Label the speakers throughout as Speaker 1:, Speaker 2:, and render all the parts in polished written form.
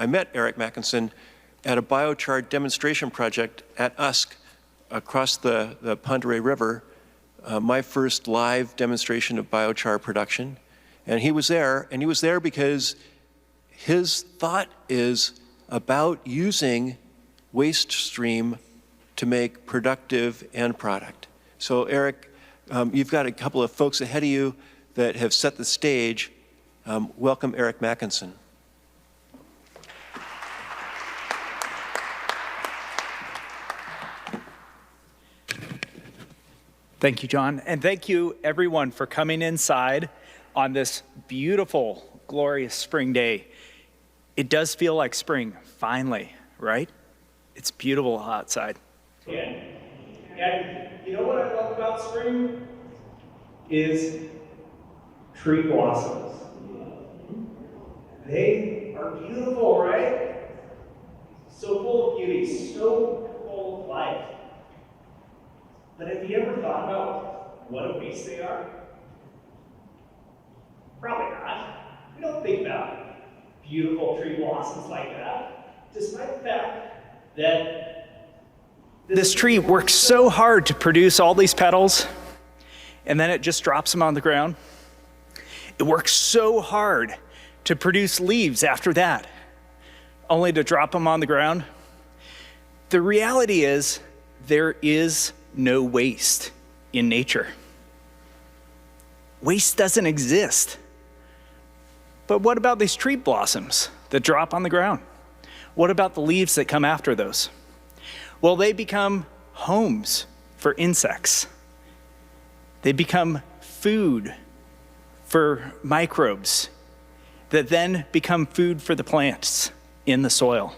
Speaker 1: I met Erik Makinson at a biochar demonstration project at Usk across the Ponderay River, my first live demonstration of biochar production. And he was there because his thought is about using waste stream to make productive end product. So Erik, you've got a couple of folks ahead of you that have set the stage. Welcome, Erik Makinson.
Speaker 2: Thank you, John. And thank you, everyone, for coming inside on this beautiful, glorious spring day. It does feel like spring, finally, right? It's beautiful outside.
Speaker 3: Yeah. And you know what I love about spring? Is tree blossoms. They are beautiful, right? So full of beauty, so full of life. But have you ever thought about what a waste they are? Probably not. We don't think about beautiful tree blossoms like that, despite the fact that
Speaker 2: this tree works so hard to produce all these petals, and then it just drops them on the ground. It works so hard to produce leaves after that, only to drop them on the ground. The reality is, there is no waste in nature. Waste doesn't exist. But what about these tree blossoms that drop on the ground? What about the leaves that come after those? Well, they become homes for insects. They become food for microbes that then become food for the plants in the soil.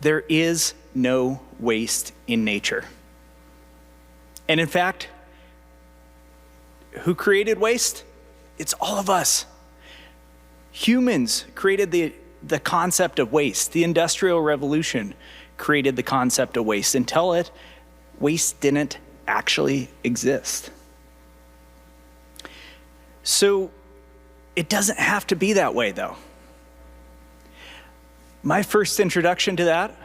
Speaker 2: There is no waste in nature. And in fact, who created waste? It's all of us. Humans created the concept of waste. The Industrial Revolution created the concept of waste. Until it, waste didn't actually exist. So it doesn't have to be that way, though. My first introduction to that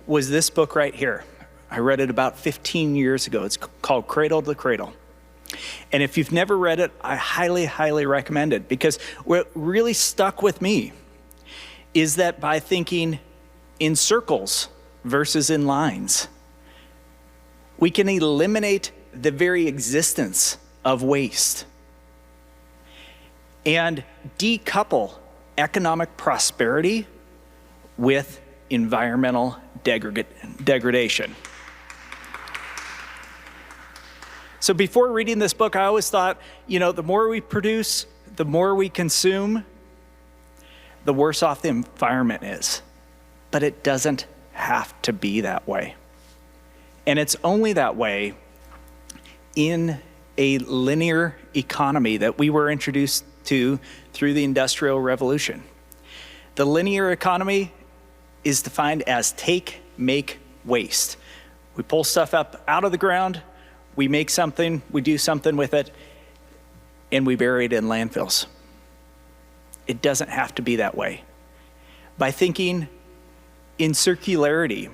Speaker 2: was this book right here. I read it about 15 years ago. It's called Cradle the Cradle. And if you've never read it, I highly, highly recommend it, because what really stuck with me is that by thinking in circles versus in lines, we can eliminate the very existence of waste and decouple economic prosperity with environmental degradation. So before reading this book, I always thought, the more we produce, the more we consume, the worse off the environment is. But it doesn't have to be that way. And it's only that way in a linear economy that we were introduced to through the Industrial Revolution. The linear economy is defined as take, make, waste. We pull stuff up out of the ground, we make something, we do something with it, and we bury it in landfills. It doesn't have to be that way. By thinking in circularity,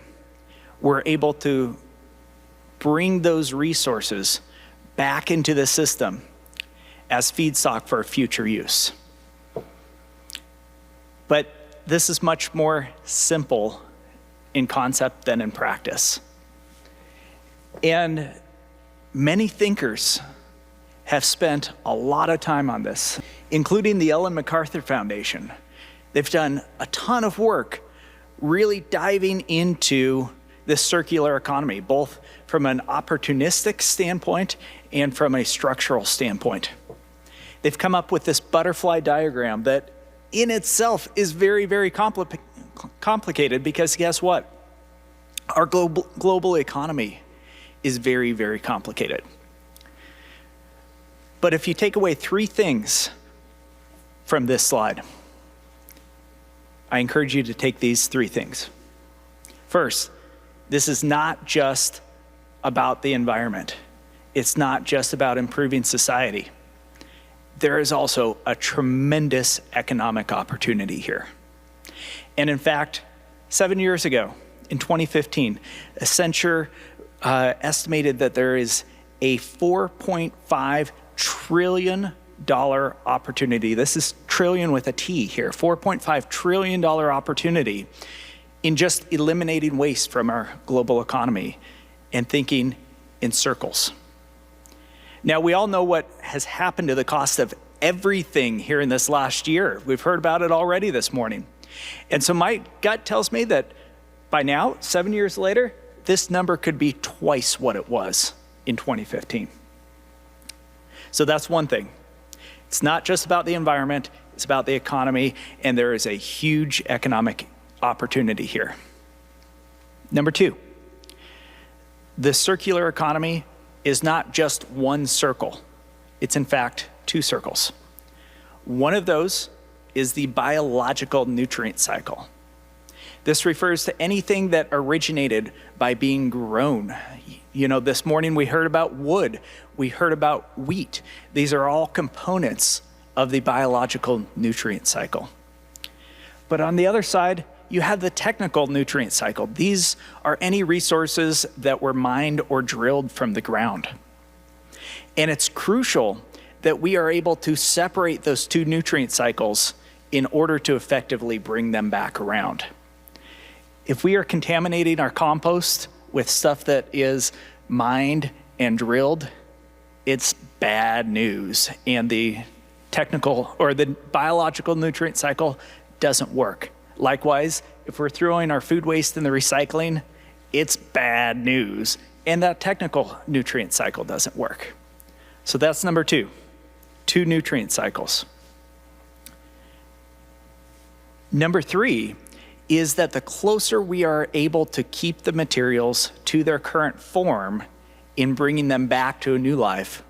Speaker 2: we're able to bring those resources back into the system as feedstock for future use. But this is much more simple in concept than in practice. And many thinkers have spent a lot of time on this, including the Ellen MacArthur Foundation. They've done a ton of work really diving into this circular economy, both from an opportunistic standpoint and from a structural standpoint. They've come up with this butterfly diagram that in itself is very, very complicated, because guess what? Our global economy is very, very complicated. But if you take away three things from this slide, I encourage you to take these three things. First, this is not just about the environment. It's not just about improving society. There is also a tremendous economic opportunity here. And in fact, 7 years ago, in 2015, Accenture estimated that there is a $4.5 trillion opportunity. This is trillion with a T here, $4.5 trillion opportunity in just eliminating waste from our global economy and thinking in circles. Now, we all know what has happened to the cost of everything here in this last year. We've heard about it already this morning. And so my gut tells me that by now, 7 years later, this number could be twice what it was in 2015. So that's one thing. It's not just about the environment, it's about the economy, and there is a huge economic opportunity here. Number two, the circular economy is not just one circle. It's in fact two circles. One of those is the biological nutrient cycle. This refers to anything that originated by being grown. You know, this morning we heard about wood, we heard about wheat. These are all components of the biological nutrient cycle. But on the other side, you have the technical nutrient cycle. These are any resources that were mined or drilled from the ground. And it's crucial that we are able to separate those two nutrient cycles in order to effectively bring them back around. If we are contaminating our compost with stuff that is mined and drilled, it's bad news. And the technical or the biological nutrient cycle doesn't work. Likewise, if we're throwing our food waste in the recycling, it's bad news. And that technical nutrient cycle doesn't work. So that's number two nutrient cycles. Number three is that the closer we are able to keep the materials to their current form in bringing them back to a new life,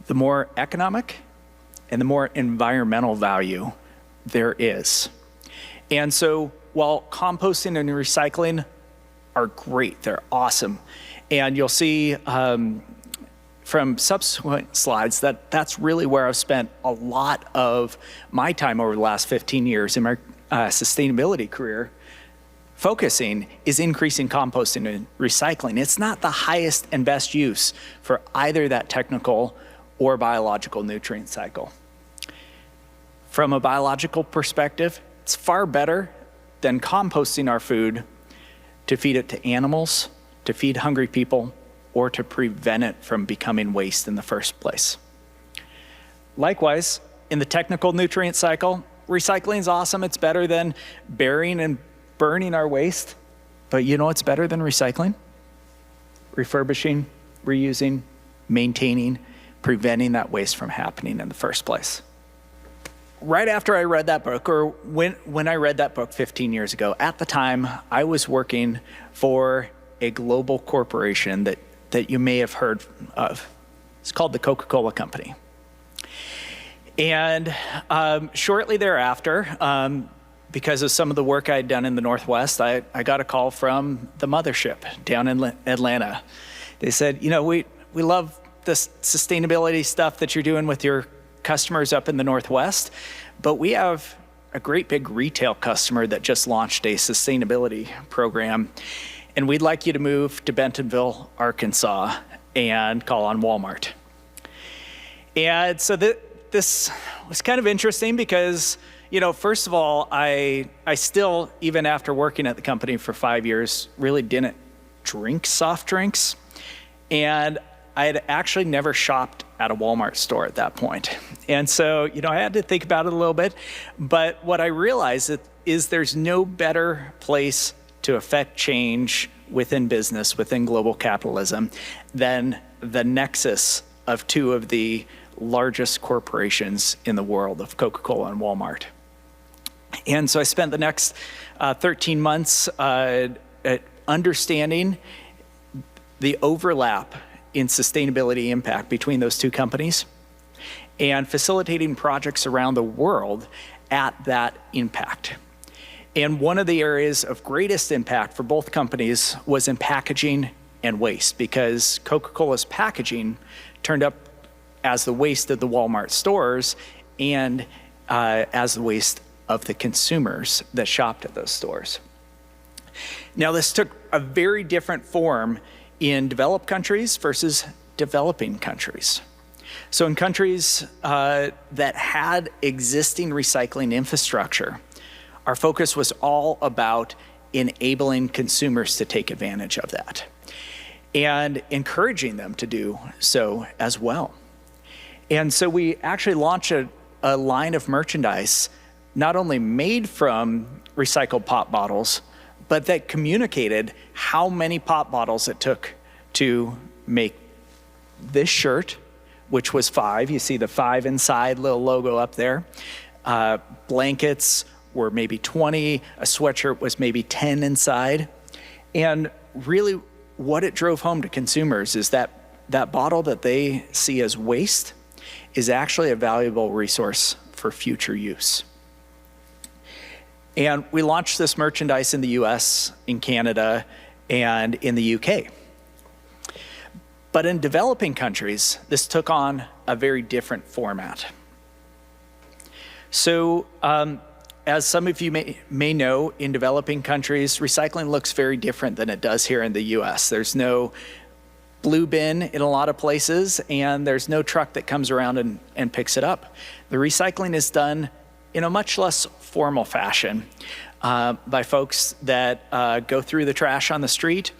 Speaker 2: the more economic and the more environmental value there is. And so while composting and recycling are great, they're awesome, and you'll see from subsequent slides that that's really where I've spent a lot of my time over the last 15 years in my sustainability career. Focusing is increasing composting and recycling. It's not the highest and best use for either that technical or biological nutrient cycle. From a biological perspective, it's far better than composting our food to feed it to animals, to feed hungry people, or to prevent it from becoming waste in the first place. Likewise, in the technical nutrient cycle, recycling is awesome. It's better than burying and burning our waste. But you know what's better than recycling? Refurbishing, reusing, maintaining, preventing that waste from happening in the first place. Right after I read that book, or when I read that book 15 years ago, at the time, I was working for a global corporation that you may have heard of. It's called the CocaCola Company. And shortly thereafter, because of some of the work I had done in the Northwest, I got a call from the mothership down in Atlanta. They said, you know, we love the sustainability stuff that you're doing with your customers up in the Northwest, but we have a great big retail customer that just launched a sustainability program, and we'd like you to move to Bentonville, Arkansas, and call on Walmart. And so this was kind of interesting because, you know, first of all, I still, even after working at the company for 5 years, really didn't drink soft drinks. And I had actually never shopped at a Walmart store at that point. And so, you know, I had to think about it a little bit. But what I realized is there's no better place to affect change within business, within global capitalism, than the nexus of two of the largest corporations in the world, of Coca-Cola and Walmart. And so I spent the next 13 months understanding the overlap in sustainability impact between those two companies and facilitating projects around the world at that impact. And one of the areas of greatest impact for both companies was in packaging and waste, because Coca-Cola's packaging turned up as the waste of the Walmart stores and as the waste of the consumers that shopped at those stores. Now, this took a very different form in developed countries versus developing countries. So in countries that had existing recycling infrastructure, our focus was all about enabling consumers to take advantage of that and encouraging them to do so as well. And so we actually launched a line of merchandise not only made from recycled pop bottles, but that communicated how many pop bottles it took to make this shirt, which was 5. You see the 5 inside, little logo up there. Blankets were maybe 20. A sweatshirt was maybe 10 inside. And really what it drove home to consumers is that that bottle that they see as waste is actually a valuable resource for future use. And we launched this merchandise in the US, in Canada, and in the UK. But in developing countries, this took on a very different format. So, as some of you may know, in developing countries, recycling looks very different than it does here in the US. There's no blue bin in a lot of places, and there's no truck that comes around and picks it up. The recycling is done in a much less formal fashion by folks that go through the trash on the street,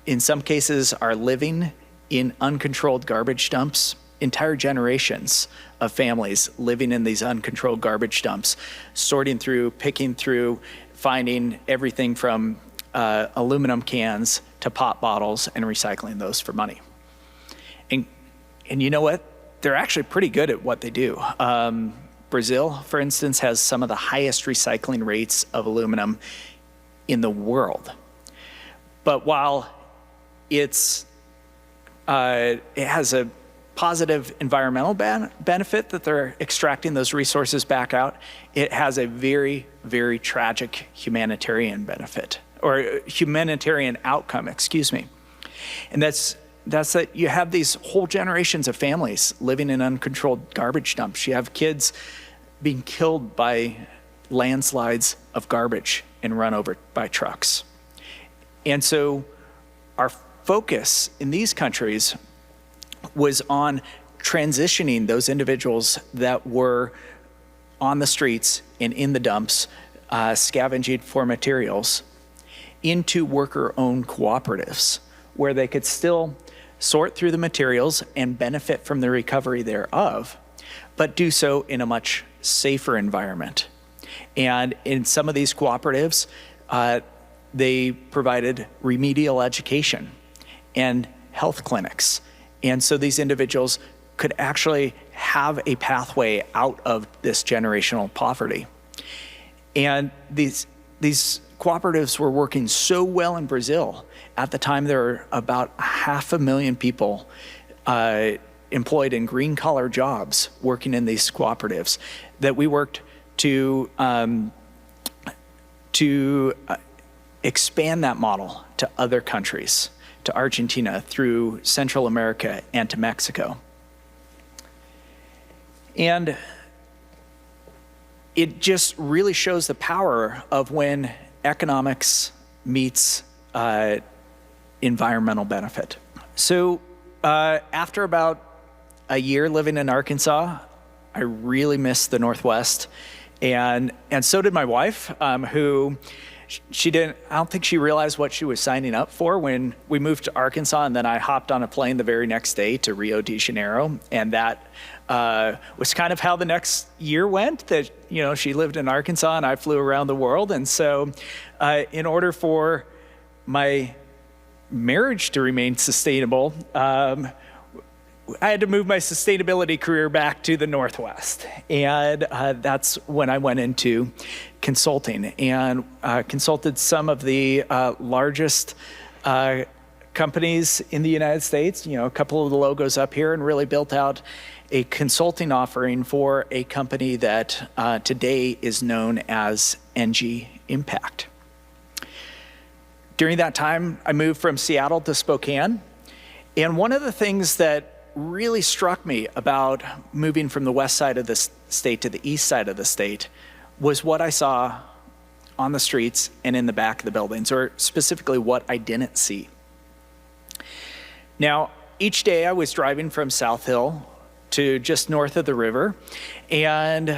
Speaker 2: in some cases are living in uncontrolled garbage dumps, entire generations of families living in these uncontrolled garbage dumps, sorting through, picking through, finding everything from aluminum cans to pop bottles and recycling those for money. And you know what? They're actually pretty good at what they do. Brazil, for instance, has some of the highest recycling rates of aluminum in the world. But while it has a positive environmental benefit that they're extracting those resources back out, it has a very, very tragic humanitarian benefit, or humanitarian outcome, excuse me. And that's that you have these whole generations of families living in uncontrolled garbage dumps. You have kids being killed by landslides of garbage and run over by trucks. And so our focus in these countries was on transitioning those individuals that were on the streets and in the dumps, scavenging for materials, into worker-owned cooperatives where they could still sort through the materials and benefit from the recovery thereof, but do so in a much safer environment. And in some of these cooperatives, they provided remedial education and health clinics. And so these individuals could actually have a pathway out of this generational poverty. And these cooperatives were working so well in Brazil. At the time, there were about 500,000 people employed in green-collar jobs working in these cooperatives that we worked to expand that model to other countries, to Argentina, through Central America, and to Mexico. And it just really shows the power of when economics meets environmental benefit. So after about a year living in Arkansas, I really missed the Northwest. And so did my wife, who I don't think she realized what she was signing up for when we moved to Arkansas, and then I hopped on a plane the very next day to Rio de Janeiro. And that was kind of how the next year went, that, she lived in Arkansas and I flew around the world. And so in order for my marriage to remain sustainable, I had to move my sustainability career back to the Northwest. And that's when I went into consulting and consulted some of the largest companies in the United States, a couple of the logos up here, and really built out a consulting offering for a company that today is known as NG Impact. During that time, I moved from Seattle to Spokane. And one of the things that really struck me about moving from the west side of the state to the east side of the state was what I saw on the streets and in the back of the buildings, or specifically what I didn't see. Now, each day I was driving from South Hill to just north of the river and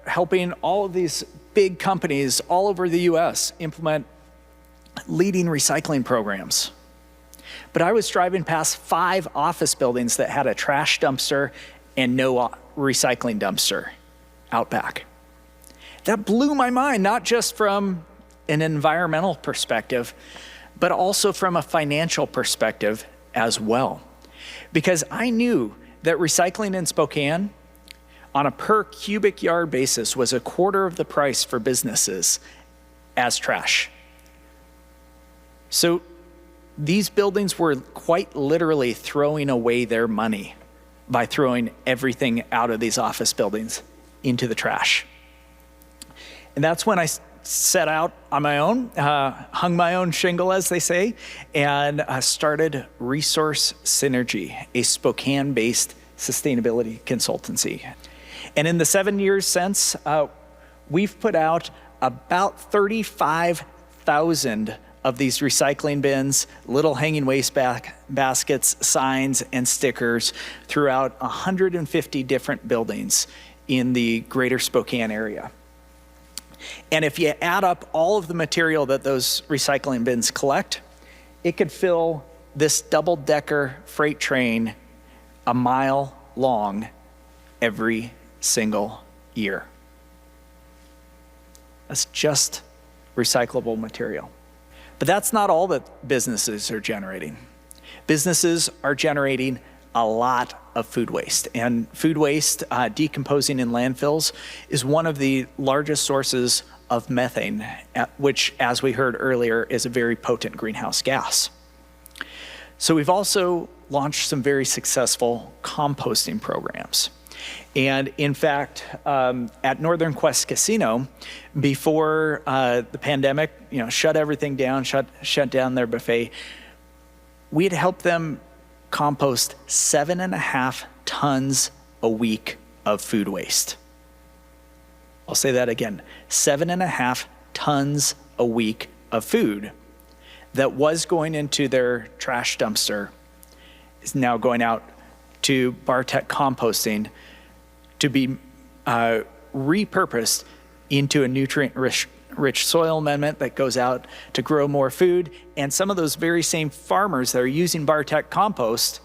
Speaker 2: helping all of these big companies all over the US implement leading recycling programs. But I was driving past 5 office buildings that had a trash dumpster and no recycling dumpster out back. That blew my mind, not just from an environmental perspective, but also from a financial perspective as well. Because I knew that recycling in Spokane on a per cubic yard basis was a quarter of the price for businesses as trash. So these buildings were quite literally throwing away their money by throwing everything out of these office buildings into the trash. And that's when I set out on my own, hung my own shingle, as they say, and started Resource Synergy, a Spokane-based sustainability consultancy. And in the 7 years since, we've put out about 35,000 of these recycling bins, little hanging waste baskets, signs, and stickers throughout 150 different buildings in the greater Spokane area. And if you add up all of the material that those recycling bins collect, it could fill this double-decker freight train a mile long every single year. That's just recyclable material. But that's not all that businesses are generating. Businesses are generating a lot of food waste. And food waste decomposing in landfills is one of the largest sources of methane, which, as we heard earlier, is a very potent greenhouse gas. So we've also launched some very successful composting programs. And in fact, at Northern Quest Casino, before the pandemic, shut everything down, shut down their buffet, we had helped them compost 7.5 tons a week of food waste. I'll say that again, 7.5 tons a week of food that was going into their trash dumpster is now going out to Bartek composting to be repurposed into a nutrient-rich soil amendment that goes out to grow more food. And some of those very same farmers that are using Bartek compost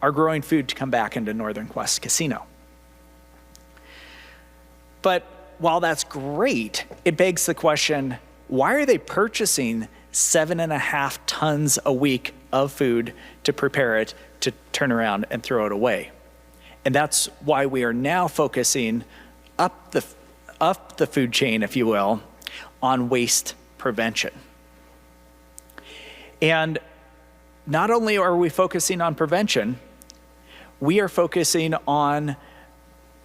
Speaker 2: are growing food to come back into Northern Quest Casino. But while that's great, it begs the question, why are they purchasing 7.5 tons a week of food to prepare it to turn around and throw it away? And that's why we are now focusing up the food chain, if you will, on waste prevention. And not only are we focusing on prevention, we are focusing on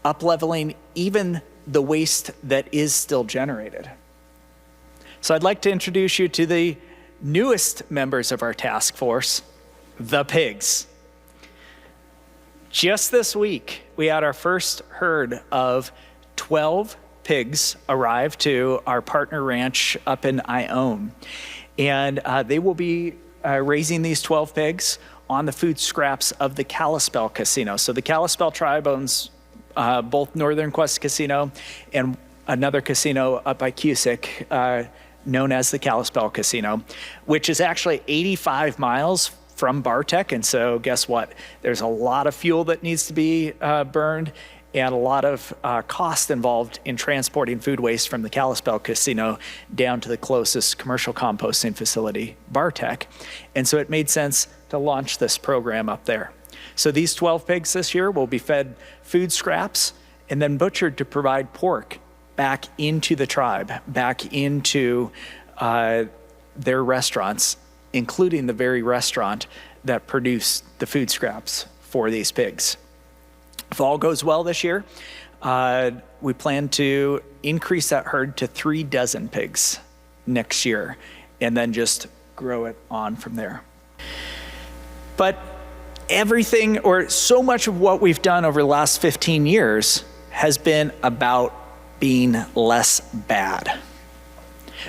Speaker 2: up-leveling even the waste that is still generated. So I'd like to introduce you to the newest members of our task force, the pigs. Just this week, we had our first herd of 12 pigs arrive to our partner ranch up in Ione. And they will be raising these 12 pigs on the food scraps of the Kalispell Casino. So the Kalispell tribe owns both Northern Quest Casino and another casino up by Cusick, known as the Kalispell Casino, which is actually 85 miles from Bartek. And so guess what? There's a lot of fuel that needs to be burned and a lot of cost involved in transporting food waste from the Kalispell Casino down to the closest commercial composting facility, Bartek. And so it made sense to launch this program up there. So these 12 pigs this year will be fed food scraps and then butchered to provide pork back into the tribe, back into their restaurants, including the very restaurant that produced the food scraps for these pigs. If all goes well this year, we plan to increase that herd to 3 dozen pigs next year and then just grow it on from there. But everything, or so much of what we've done over the last 15 years has been about being less bad,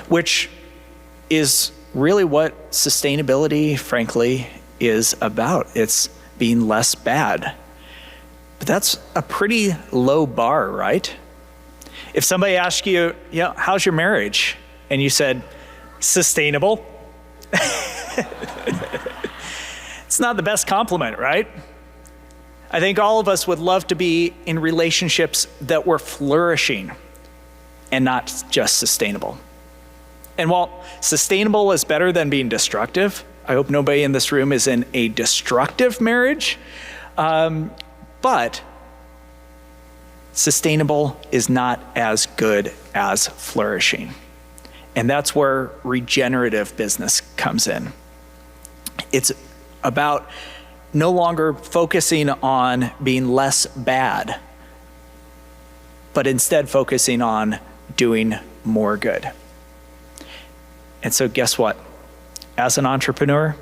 Speaker 2: which is really what sustainability, frankly, is about. It's being less bad. But that's a pretty low bar, right? If somebody asked you, how's your marriage? And you said, sustainable. It's not the best compliment, right? I think all of us would love to be in relationships that were flourishing and not just sustainable. And while sustainable is better than being destructive, I hope nobody in this room is in a destructive marriage, but sustainable is not as good as flourishing. And that's where regenerative business comes in. It's about no longer focusing on being less bad, but instead focusing on doing more good. And so guess what? As an entrepreneur,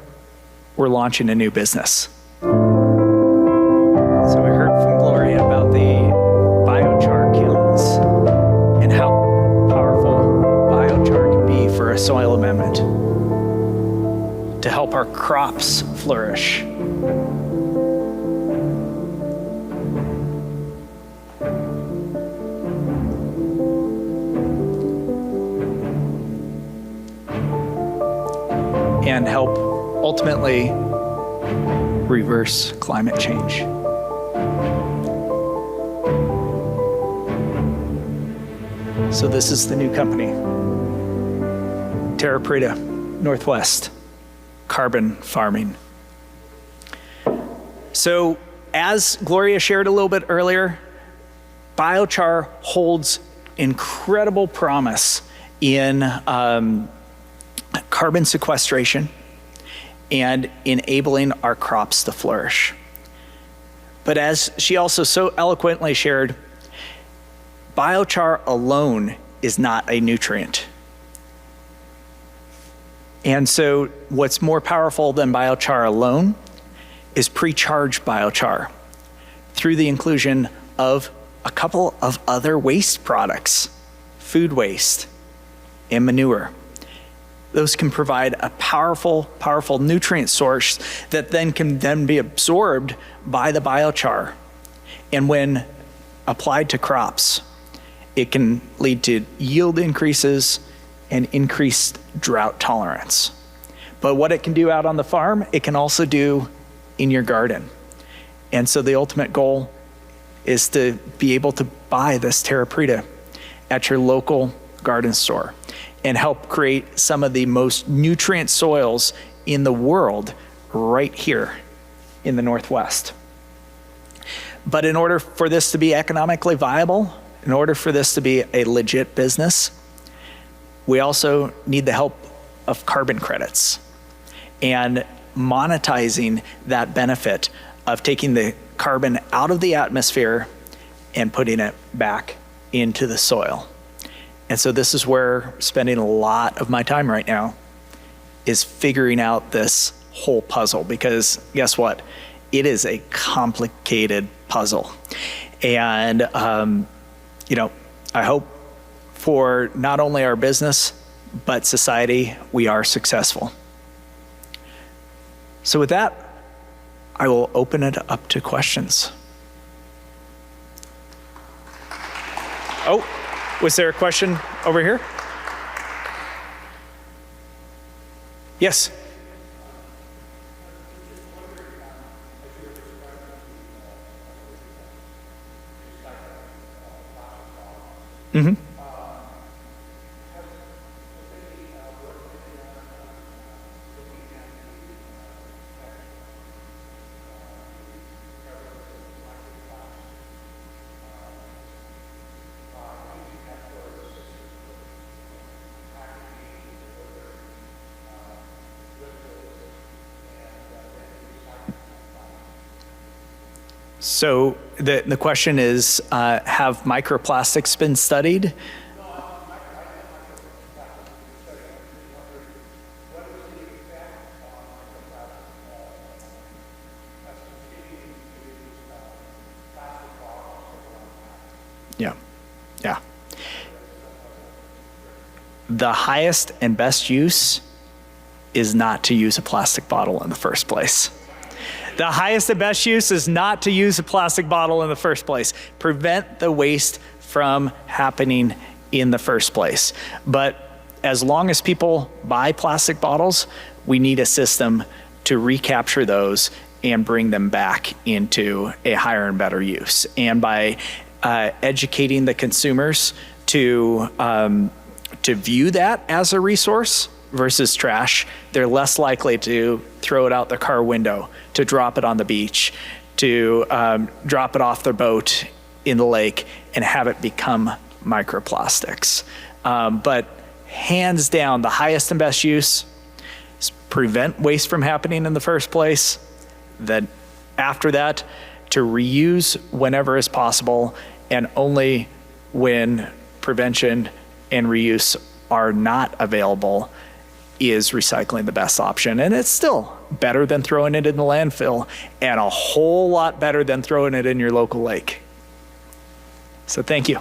Speaker 2: we're launching a new business. So we heard from Gloria about the biochar kilns and how powerful biochar can be for a soil amendment to help our crops flourish. And help ultimately reverse climate change. So this is the new company, Terra Preta, Northwest, carbon farming. So as Gloria shared a little bit earlier, biochar holds incredible promise in carbon sequestration and enabling our crops to flourish. But as she also so eloquently shared, biochar alone is not a nutrient. And so what's more powerful than biochar alone is pre-charged biochar through the inclusion of a couple of other waste products, food waste and manure. Those can provide a powerful, powerful nutrient source that then can then be absorbed by the biochar. And when applied to crops, it can lead to yield increases and increased drought tolerance. But what it can do out on the farm, it can also do in your garden. And so the ultimate goal is to be able to buy this Terra Preta at your local garden store and help create some of the most nutrient soils in the world right here in the Northwest. But in order for this to be economically viable, in order for this to be a legit business, we also need the help of carbon credits and monetizing that benefit of taking the carbon out of the atmosphere and putting it back into the soil. And so this is where spending a lot of my time right now is figuring out this whole puzzle, because guess what? It is a complicated puzzle. And, I hope for not only our business, but society, we are successful. So with that, I will open it up to questions. Oh, was there a question over here? Yes. Mm-hmm. So the question is, have microplastics been studied? Yeah. Yeah. The highest and best use is not to use a plastic bottle in the first place. The highest and best use is not to use a plastic bottle in the first place. Prevent the waste from happening in the first place. But as long as people buy plastic bottles, we need a system to recapture those and bring them back into a higher and better use. And by educating the consumers to view that as a resource versus trash, they're less likely to throw it out their car window, to drop it on the beach, to drop it off their boat in the lake and have it become microplastics. But hands down, the highest and best use is prevent waste from happening in the first place. Then after that, to reuse whenever is possible, and only when prevention and reuse are not available is recycling the best option. And it's still better than throwing it in the landfill, and a whole lot better than throwing it in your local lake. So thank you.